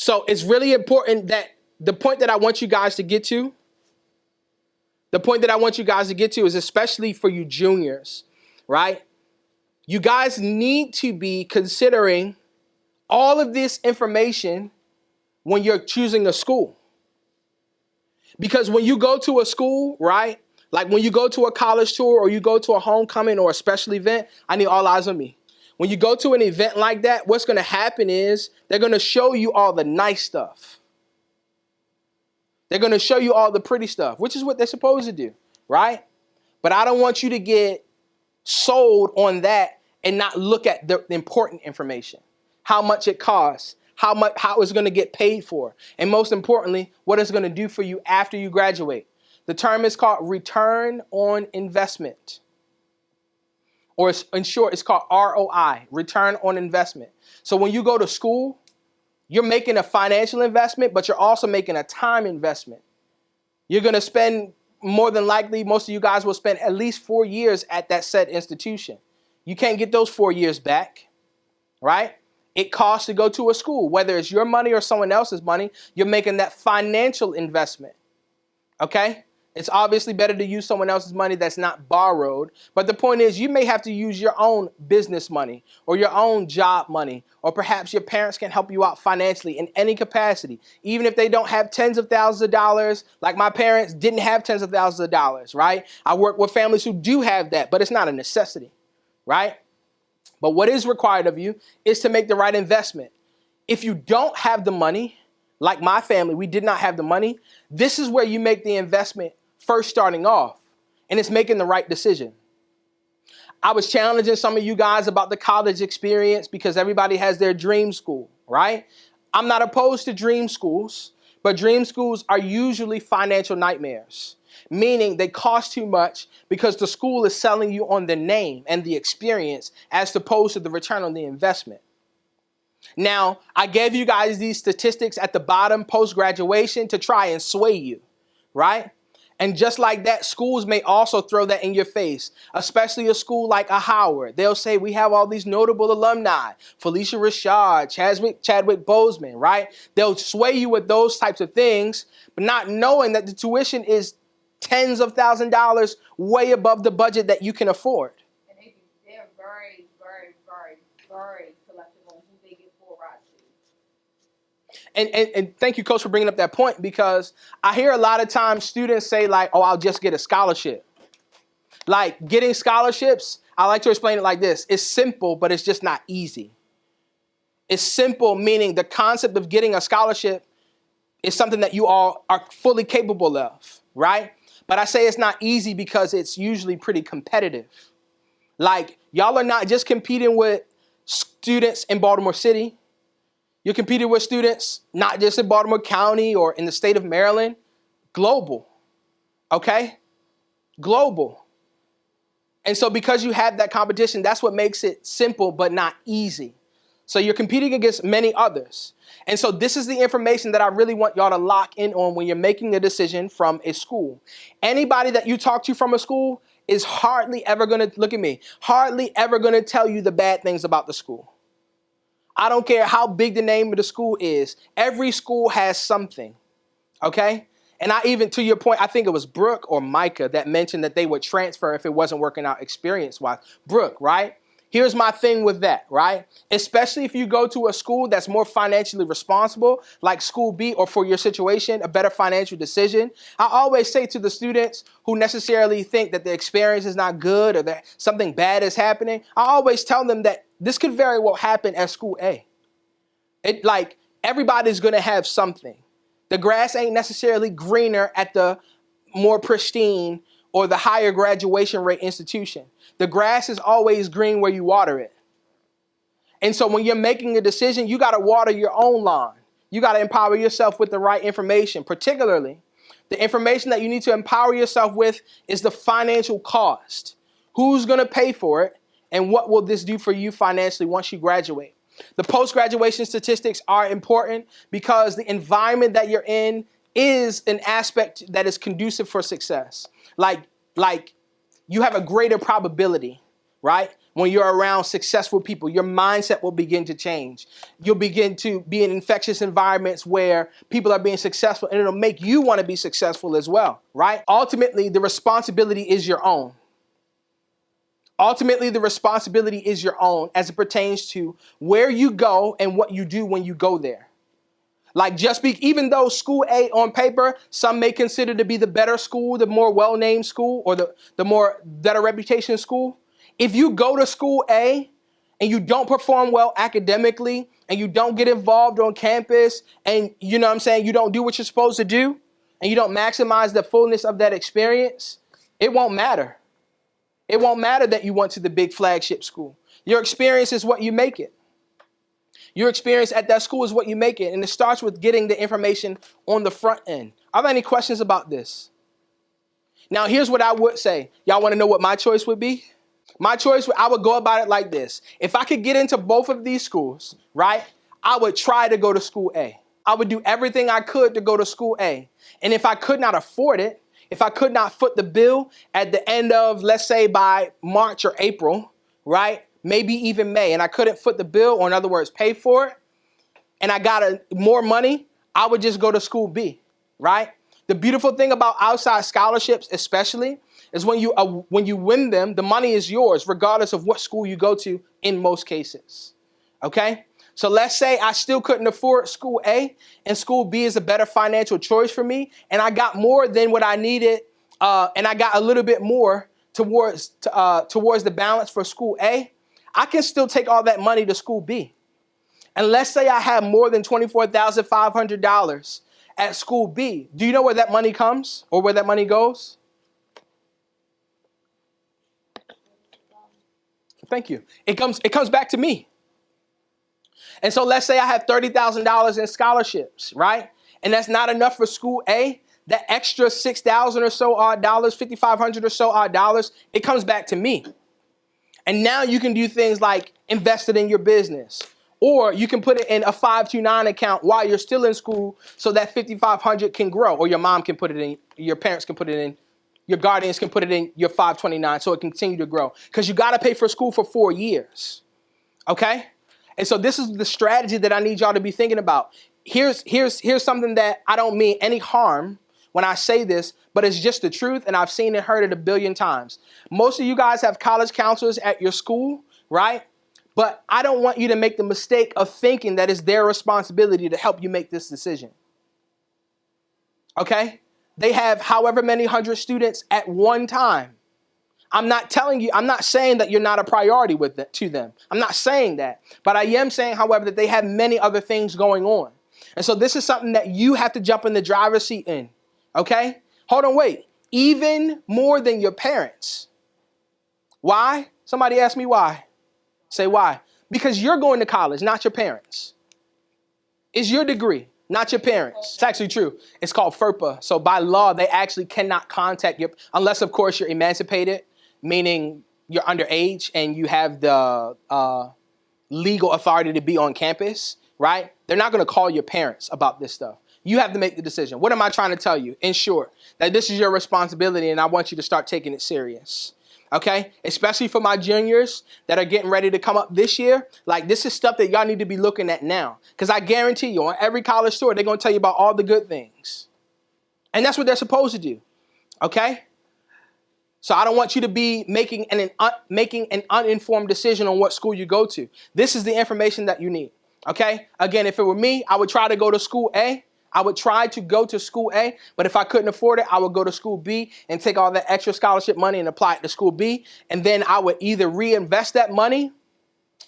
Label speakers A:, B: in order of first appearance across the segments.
A: So it's really important that the point that I want you guys to get to, is especially for you juniors, right? You guys need to be considering all of this information when you're choosing a school. Because when you go to a school, right? Like when you go to a college tour or you go to a homecoming or a special event, I need all eyes on me. When you go to an event like that, what's going to happen is they're going to show you all the nice stuff. They're going to show you all the pretty stuff, which is what they're supposed to do, right? But I don't want you to get sold on that and not look at the important information. How much it costs, how it's going to get paid for, and most importantly, what it's going to do for you after you graduate. The term is called return on investment. Or in short, it's called ROI, return on investment. So when you go to school, you're making a financial investment, but you're also making a time investment. You're going to spend, more than likely, most of you guys will spend at least 4 years at that said institution. You can't get those 4 years back, right? It costs to go to a school. Whether it's your money or someone else's money, you're making that financial investment, okay? It's obviously better to use someone else's money that's not borrowed. But the point is, you may have to use your own business money or your own job money, or perhaps your parents can help you out financially in any capacity. Even if they don't have tens of thousands of dollars, like my parents didn't have tens of thousands of dollars, right? I work with families who do have that, but it's not a necessity, right? But what is required of you is to make the right investment. If you don't have the money, like my family, we did not have the money, this is where you make the investment first starting off, and it's making the right decision. I was challenging some of you guys about the college experience because everybody has their dream school, right? I'm not opposed to dream schools, but dream schools are usually financial nightmares, meaning they cost too much because the school is selling you on the name and the experience as opposed to the return on the investment. Now, I gave you guys these statistics at the bottom post-graduation to try and sway you, right? And just like that, schools may also throw that in your face, especially a school like a Howard. They'll say, we have all these notable alumni, Felicia Rashad, Chadwick Boseman, right? They'll sway you with those types of things, but not knowing that the tuition is tens of thousands of dollars way above the budget that you can afford.
B: And they're very, very, very, very selective on who they get full rides to.
A: And thank you, Coach, for bringing up that point, because I hear a lot of times students say like, oh, I'll just get a scholarship. Like getting scholarships, I like to explain it like this. It's simple, but it's just not easy. It's simple, meaning the concept of getting a scholarship is something that you all are fully capable of, right? But I say it's not easy because it's usually pretty competitive. Like y'all are not just competing with students in Baltimore City. You're competing with students not just in Baltimore County or in the state of Maryland, global, okay? Global. And so because you have that competition, that's what makes it simple but not easy. So you're competing against many others. And so this is the information that I really want y'all to lock in on when you're making a decision from a school. Anybody that you talk to from a school is hardly ever going to, look at me, hardly ever going to tell you the bad things about the school. I don't care how big the name of the school is. Every school has something, okay? And I even, to your point, I think it was Brooke or Micah that mentioned that they would transfer if it wasn't working out experience-wise. Brooke, right? Here's my thing with that, right? Especially if you go to a school that's more financially responsible, like School B, or for your situation, a better financial decision. I always say to the students who necessarily think that the experience is not good or that something bad is happening, I always tell them that this could very well happen at School A. Like everybody's going to have something. The grass ain't necessarily greener at the more pristine or the higher graduation rate institution. The grass is always green where you water it. And so when you're making a decision, you got to water your own lawn. You got to empower yourself with the right information. Particularly, the information that you need to empower yourself with is the financial cost. Who's going to pay for it? And what will this do for you financially once you graduate? The post-graduation statistics are important because the environment that you're in is an aspect that is conducive for success. Like you have a greater probability, right? When you're around successful people, your mindset will begin to change. You'll begin to be in infectious environments where people are being successful, and it'll make you want to be successful as well, right? Ultimately, the responsibility is your own. Ultimately, the responsibility is your own as it pertains to where you go and what you do when you go there. Like even though school A on paper, some may consider to be the better school, the more well-named school, or the more better reputation school. If you go to school A and you don't perform well academically and you don't get involved on campus and you know what I'm saying, you don't do what you're supposed to do and you don't maximize the fullness of that experience, it won't matter. It won't matter that you went to the big flagship school. Your experience is what you make it. Your experience at that school is what you make it. And it starts with getting the information on the front end. Are there any questions about this? Now, here's what I would say. Y'all want to know what my choice would be? My choice, I would go about it like this. If I could get into both of these schools, right, I would try to go to school A. I would do everything I could to go to school A. And if I could not afford it, if I could not foot the bill at the end of, let's say, by March or April, right, maybe even May, and I couldn't foot the bill, or in other words, pay for it, and I got more money, I would just go to school B, right? The beautiful thing about outside scholarships especially is when you win them, the money is yours regardless of what school you go to in most cases, okay? So let's say I still couldn't afford school A and school B is a better financial choice for me, and I got more than what I needed, and I got a little bit more towards the balance for school A. I can still take all that money to school B. And let's say I have more than $24,500 at school B. Do you know where that money comes or where that money goes? Thank you. It comes back to me. And so let's say I have $30,000 in scholarships, right? And that's not enough for school A. That extra $6,000 or so odd dollars, $5,500 or so odd dollars, it comes back to me. And now you can do things like invest it in your business. Or you can put it in a 529 account while you're still in school so that $5,500 can grow. Or your mom can put it in, your parents can put it in, your guardians can put it in your 529 so it can continue to grow. Because you got to pay for school for 4 years. Okay? And so this is the strategy that I need y'all to be thinking about. Here's something that I don't mean any harm when I say this, but it's just the truth, and I've seen and heard it a billion times. Most of you guys have college counselors at your school, right? But I don't want you to make the mistake of thinking that it's their responsibility to help you make this decision. Okay? They have however many hundred students at one time. I'm not saying that you're not a priority to them. I'm not saying that. But I am saying, however, that they have many other things going on. And so this is something that you have to jump in the driver's seat in. Okay? Hold on, wait. Even more than your parents. Why? Somebody ask me why. Say why. Because you're going to college, not your parents. It's your degree, not your parents. It's actually true. It's called FERPA. So by law, they actually cannot contact you, unless, of course, you're emancipated, meaning you're underage and you have the legal authority to be on campus, right? They're not going to call your parents about this stuff. You have to make the decision. What am I trying to tell you? In short, that this is your responsibility and I want you to start taking it serious. Okay? Especially for my juniors that are getting ready to come up this year. Like, this is stuff that y'all need to be looking at now. Because I guarantee you, on every college store, they're going to tell you about all the good things. And that's what they're supposed to do. Okay? So I don't want you to be making an uninformed decision on what school you go to. This is the information that you need. Okay? Again, if it were me, I would try to go to school A. I would try to go to school A, but if I couldn't afford it, I would go to school B and take all that extra scholarship money and apply it to school B. And then I would either reinvest that money.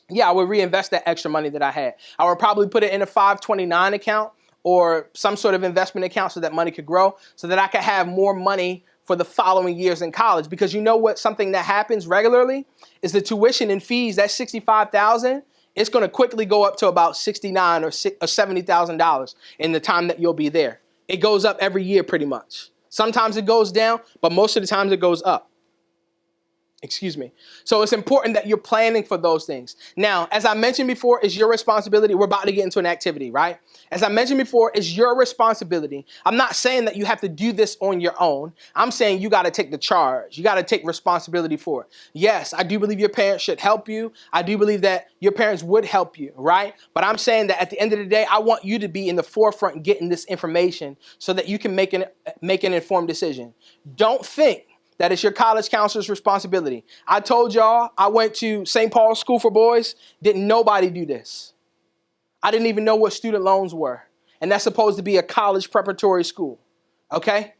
A: Yeah, I would reinvest that extra money that I had. I would probably put it in a 529 account or some sort of investment account so that money could grow, so that I could have more money for the following years in college. Because you know what, something that happens regularly is the tuition and fees, that $65,000, it's going to quickly go up to about $69,000 or $70,000 in the time that you'll be there. It goes up every year pretty much. Sometimes it goes down, but most of the times it goes up. Excuse me. So it's important that you're planning for those things. Now, as I mentioned before, it's your responsibility. We're about to get into an activity, right? As I mentioned before, it's your responsibility. I'm not saying that you have to do this on your own. I'm saying you got to take the charge. You got to take responsibility for it. Yes, I do believe your parents should help you. I do believe that your parents would help you, right? But I'm saying that at the end of the day, I want you to be in the forefront getting this information so that you can make an informed decision. Don't think that is your college counselor's responsibility. I told y'all I went to St. Paul's School for Boys. Didn't nobody do this. I didn't even know what student loans were. And that's supposed to be a college preparatory school. Okay?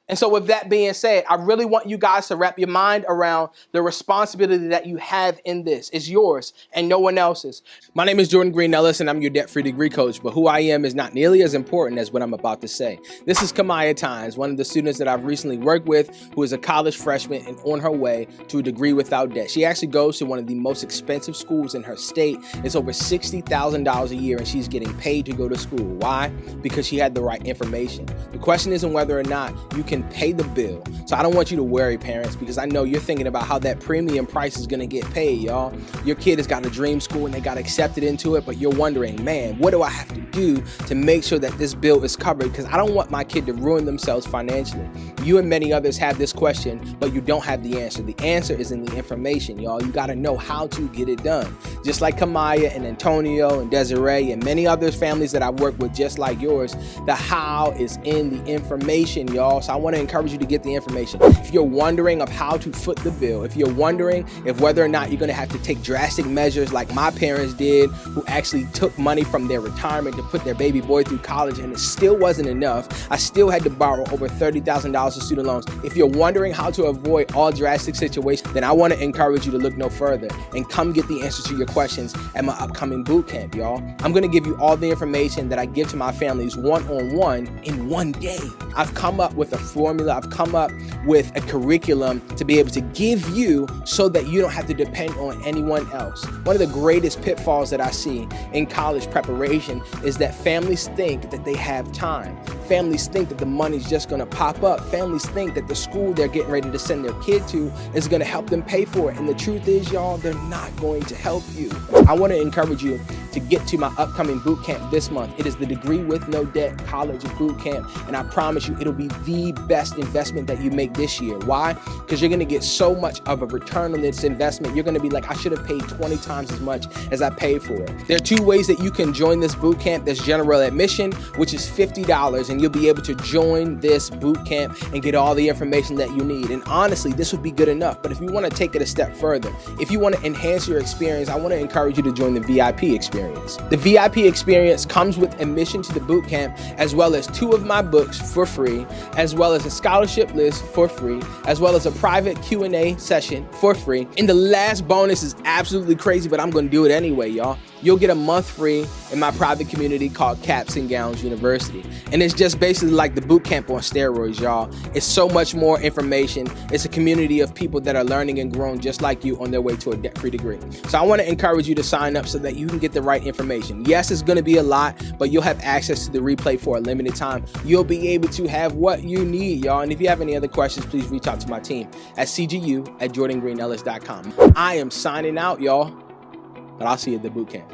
A: And so with that being said, I really want you guys to wrap your mind around the responsibility that you have in this. It's yours and no one else's. My name is Jordan Green-Ellis and I'm your debt-free degree coach, but who I am is not nearly as important as what I'm about to say. This is Kamaya Tynes, one of the students that I've recently worked with who is a college freshman and on her way to a degree without debt. She actually goes to one of the most expensive schools in her state. It's over $60,000 a year and she's getting paid to go to school. Why? Because she had the right information. The question isn't whether or not you can pay the bill. So I don't want you to worry, parents, because I know you're thinking about how that premium price is going to get paid, y'all. Your kid has got a dream school and they got accepted into it, but you're wondering, man, what do I have to do to make sure that this bill is covered? Because I don't want my kid to ruin themselves financially. You and many others have this question, but you don't have the answer. The answer is in the information, y'all. You got to know how to get it done. Just like Kamaya and Antonio and Desiree and many others families that I work with just like yours, the how is in the information, y'all. So I want to encourage you to get the information. If you're wondering of how to foot the bill, if you're wondering if whether or not you're going to have to take drastic measures like my parents did, who actually took money from their retirement to put their baby boy through college and it still wasn't enough, I still had to borrow over $30,000 of student loans. If you're wondering how to avoid all drastic situations, then I want to encourage you to look no further and come get the answers to your questions at my upcoming boot camp, y'all. I'm going to give you all the information that I give to my families one-on-one in one day. I've come up with a formula. I've come up with a curriculum to be able to give you so that you don't have to depend on anyone else. One of the greatest pitfalls that I see in college preparation is that families think that they have time. Families think that the money's just going to pop up. Families think that the school they're getting ready to send their kid to is going to help them pay for it. And the truth is, y'all, they're not going to help you. I want to encourage you to get to my upcoming boot camp this month. It is the Degree with No Debt College Boot Camp. And I promise you, it'll be the best investment that you make this year. Why? Because you're going to get so much of a return on this investment. You're going to be like, I should have paid 20 times as much as I paid for it. There are two ways that you can join this boot camp. There's general admission, which is $50, and you'll be able to join this boot camp and get all the information that you need. And honestly, this would be good enough. But if you want to take it a step further, if you want to enhance your experience, I want to encourage you to join the VIP experience. The VIP experience comes with admission to the boot camp, as well as 2 of my books for free, as well as a scholarship list for free, as well as a private Q&A session for free. And the last bonus is absolutely crazy, but I'm going to do it anyway, y'all. You'll get a month free in my private community called Caps and Gowns University. And it's just basically like the boot camp on steroids, y'all. It's so much more information. It's a community of people that are learning and growing just like you on their way to a debt-free degree. So I want to encourage you to sign up so that you can get the right information. Yes, it's going to be a lot, but you'll have access to the replay for a limited time. You'll be able to have what you need, y'all. And if you have any other questions, please reach out to my team at cgu@jordangreenellis.com. I am signing out, y'all. But I'll see you at the boot camp.